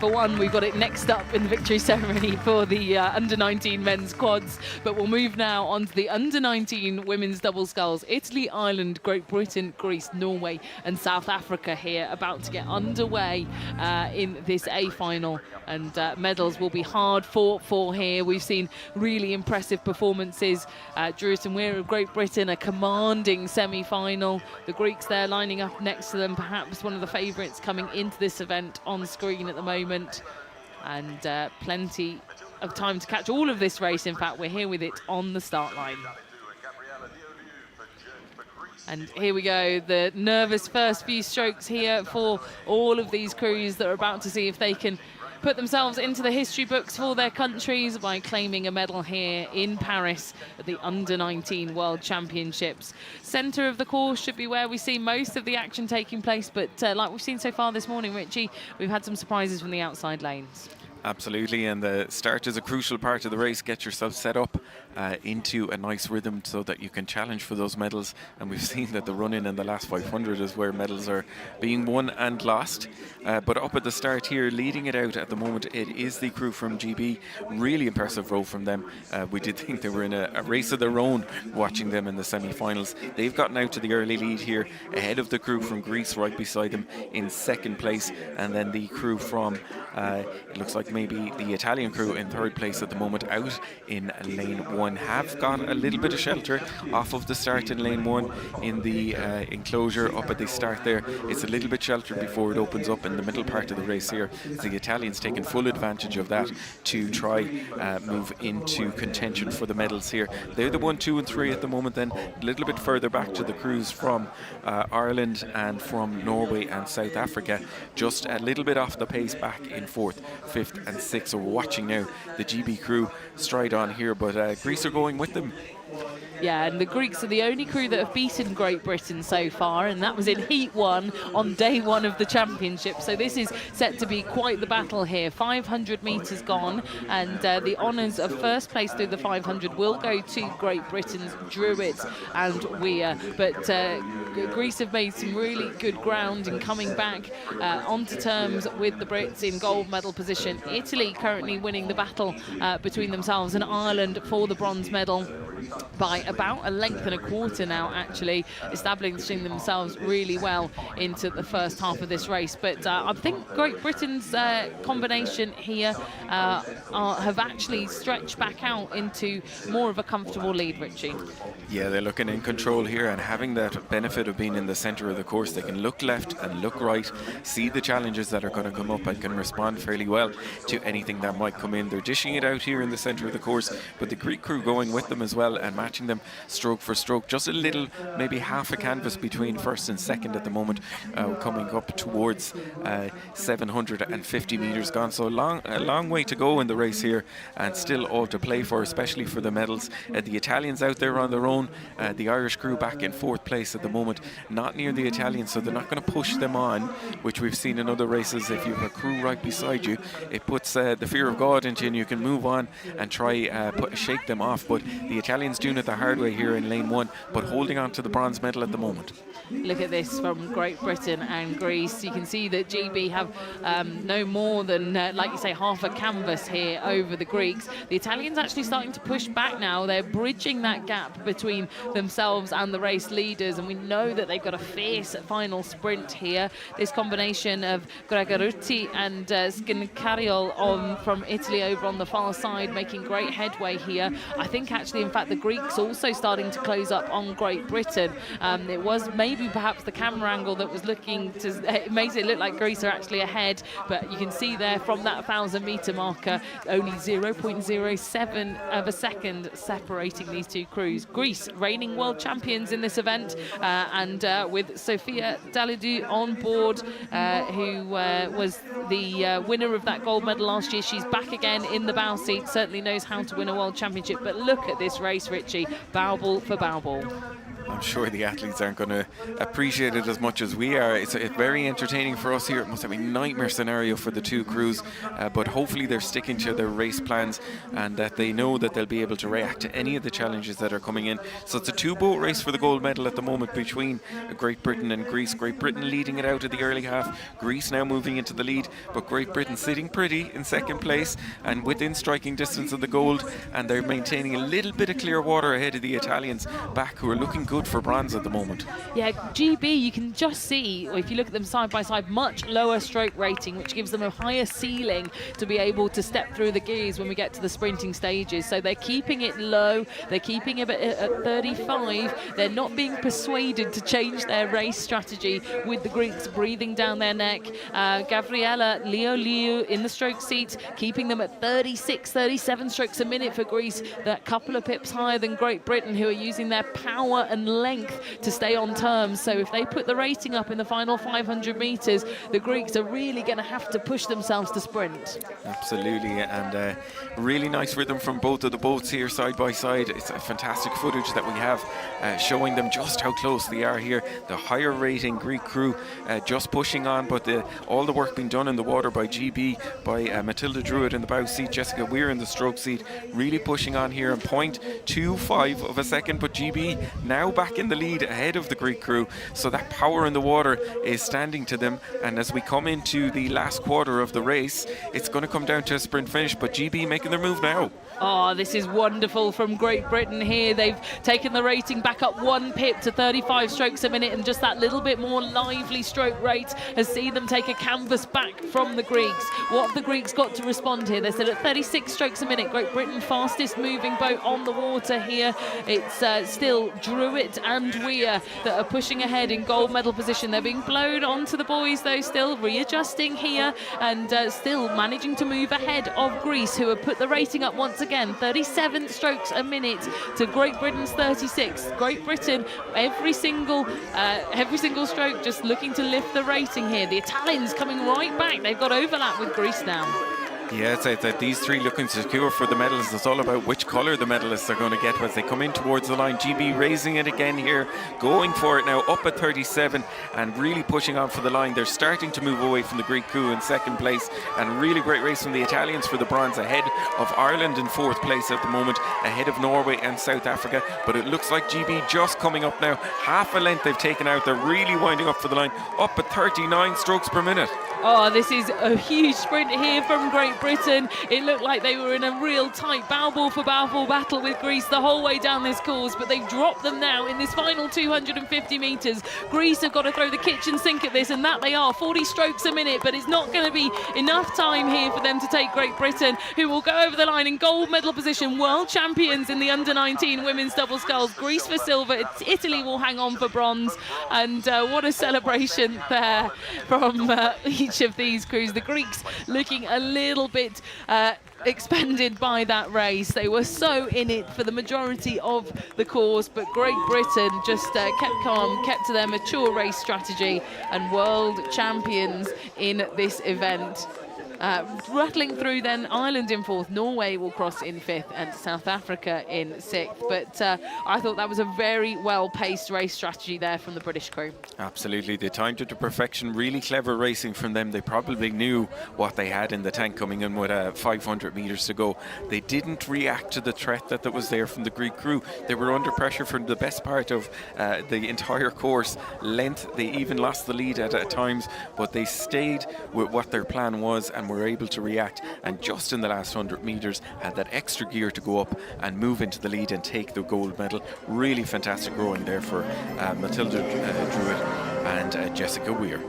For one, we've got it next up in the victory ceremony for the under-19 men's quads, but we'll move now on to the under-19 women's double sculls. Italy, Ireland, Great Britain, Greece, Norway and South Africa here about to get underway in this A final, and medals will be hard fought for here. We've seen really impressive performances. Drewton Weir of Great Britain, a commanding semi-final. The Greeks there lining up next to them, perhaps one of the favourites coming into this event on screen at the moment. And plenty of time to catch all of this race. In fact, we're here with it on the start line. And here we go, the nervous first few strokes here for all of these crews that are about to see if they can put themselves into the history books for their countries by claiming a medal here in Paris at the Under-19 World Championships. Centre of the course should be where we see most of the action taking place, but like we've seen so far this morning, Richie, we've had some surprises from the outside lanes. Absolutely, and the start is a crucial part of the race. Get yourself set up into a nice rhythm so that you can challenge for those medals. And we've seen that the run-in in the last 500 is where medals are being won and lost. But up at the start here, leading it out at the moment, it is the crew from GB. Really impressive row from them. We did think they were in a race of their own watching them in the semi-finals. They've gotten out to the early lead here, ahead of the crew from Greece right beside them in second place. And then the crew from, it looks like maybe the Italian crew in third place at the moment, out in lane one, have got a little bit of shelter off of the start in lane one in the enclosure up at the start there. It's a little bit sheltered before it opens up in the middle part of the race here. The Italians taking full advantage of that to try move into contention for the medals here. They're the 1, 2 and 3 at the moment, then a little bit further back to the crews from Ireland and from Norway and South Africa, just a little bit off the pace back in 4th, 5th and 6th. So we're watching now the GB crew stride on here, but Greece are going with them. Yeah, and the Greeks are the only crew that have beaten Great Britain so far, and that was in Heat 1 on day 1 of the championship. So this is set to be quite the battle here. 500 metres gone, and the honours of first place through the 500 will go to Great Britain's Druitt and Weir. But Greece have made some really good ground in coming back onto terms with the Brits in gold medal position. Italy currently winning the battle between themselves and Ireland for the bronze medal by about a length and a quarter now, actually, establishing themselves really well into the first half of this race. But I think Great Britain's combination here have actually stretched back out into more of a comfortable lead, Richie. Yeah, they're looking in control here, and having that benefit of being in the centre of the course, they can look left and look right, see the challenges that are going to come up and can respond fairly well to anything that might come in. They're dishing it out here in the centre of the course, but the Greek crew going with them as well and matching them stroke for stroke. Just a little, maybe half a canvas between first and second at the moment, coming up towards 750 metres gone. So a long way to go in the race here, and still all to play for, especially for the medals. The Italians out there on their own, the Irish crew back in 4th place at the moment, not near the Italians, so they're not going to push them on, which we've seen in other races. If you have a crew right beside you, it puts the fear of God into you, and you can move on and try shake them off. But the Italians doing it the hard way here in lane 1, but holding on to the bronze medal at the moment. Look at this from Great Britain and Greece. You can see that GB have no more than, like you say, half a canvas here over the Greeks. The Italians actually starting to push back now. They're bridging that gap between themselves and the race leaders, and we know that they've got a fierce final sprint here. This combination of Gregarutti and Schincariol from Italy over on the far side making great headway here. I think actually, in fact, the Greeks also starting to close up on Great Britain. It was maybe perhaps the camera angle that was looking to, it makes it look like Greece are actually ahead, but you can see there from that 1,000-metre marker, only 0.07 of a second separating these two crews. Greece, reigning world champions in this event, and with Sofia Dalidou on board, who was the winner of that gold medal last year. She's back again in the bow seat, certainly knows how to win a world championship. But look at this race, Richie, bow ball for bow ball. I'm sure the athletes aren't going to appreciate it as much as we are. It's very entertaining for us here. It must have been a nightmare scenario for the two crews, but hopefully they're sticking to their race plans and that they know that they'll be able to react to any of the challenges that are coming in. So it's a two-boat race for the gold medal at the moment between Great Britain and Greece. Great Britain leading it out of the early half. Greece now moving into the lead, but Great Britain sitting pretty in second place and within striking distance of the gold, and they're maintaining a little bit of clear water ahead of the Italians back, who are looking good for bronze at the moment. Yeah, GB, you can just see, if you look at them side by side, much lower stroke rating, which gives them a higher ceiling to be able to step through the gears when we get to the sprinting stages. So they're keeping it low, they're keeping it at 35. They're not being persuaded to change their race strategy with the Greeks breathing down their neck. Gabriella Liu in the stroke seat, keeping them at 36, 37 strokes a minute for Greece. That couple of pips higher than Great Britain, who are using their power and length to stay on terms. So if they put the rating up in the final 500 metres, the Greeks are really going to have to push themselves to sprint. Absolutely, and really nice rhythm from both of the boats here side by side. It's a fantastic footage that we have showing them just how close they are here. The higher rating Greek crew just pushing on, but all the work being done in the water by GB, by Matilda Druitt in the bow seat, Jessica Weir in the stroke seat, really pushing on here, and 0.25 of a second, but GB now back in the lead ahead of the Greek crew. So that power in the water is standing to them, and as we come into the last quarter of the race, it's going to come down to a sprint finish, but GB making their move now. Oh, this is wonderful from Great Britain here. They've taken the rating back up 1 pip to 35 strokes a minute, and just that little bit more lively stroke rate has seen them take a canvas back from the Greeks. What have the Greeks got to respond here? They're still at 36 strokes a minute. Great Britain fastest moving boat on the water here. It's still Druitt and Weir that are pushing ahead in gold medal position. They're being blown onto the buoys though, still readjusting here, and still managing to move ahead of Greece, who have put the rating up once again, 37 strokes a minute to Great Britain's 36. Great Britain, every single stroke just looking to lift the rating here. The Italians coming right back. They've got overlap with Greece now. Yeah, it's that these three looking secure for the medals. It's all about which colour the medalists are going to get as they come in towards the line. GB raising it again here, going for it now, up at 37 and really pushing on for the line. They're starting to move away from the Greek crew in second place, and really great race from the Italians for the bronze, ahead of Ireland in fourth place at the moment, ahead of Norway and South Africa. But it looks like GB just coming up now, half a length they've taken out. They're really winding up for the line, up at 39 strokes per minute. Oh, this is a huge sprint here from Great Britain. It looked like they were in a real tight bow ball for battle with Greece the whole way down this course, but they've dropped them now in this final 250 metres. Greece have got to throw the kitchen sink at this, and that they are. 40 strokes a minute, but it's not going to be enough time here for them to take Great Britain, who will go over the line in gold medal position, world champions in the under-19 women's double sculls. Greece for silver, Italy will hang on for bronze, and what a celebration there from each of these crews. The Greeks looking a little bit expanded by that race. They were so in it for the majority of the course, but Great Britain just kept calm, kept to their mature race strategy, and world champions in this event. Rattling through then, Ireland in fourth, Norway will cross in fifth, and South Africa in sixth. But I thought that was a very well-paced race strategy there from the British crew. Absolutely, they timed it to perfection. Really clever racing from them. They probably knew what they had in the tank coming in with 500 metres to go. They didn't react to the threat that was there from the Greek crew. They were under pressure for the best part of the entire course length. They even lost the lead at times, but they stayed with what their plan was and were able to react, and just in the last 100 metres had that extra gear to go up and move into the lead and take the gold medal. Really fantastic rowing there for Matilda Druitt and Jessica Weir.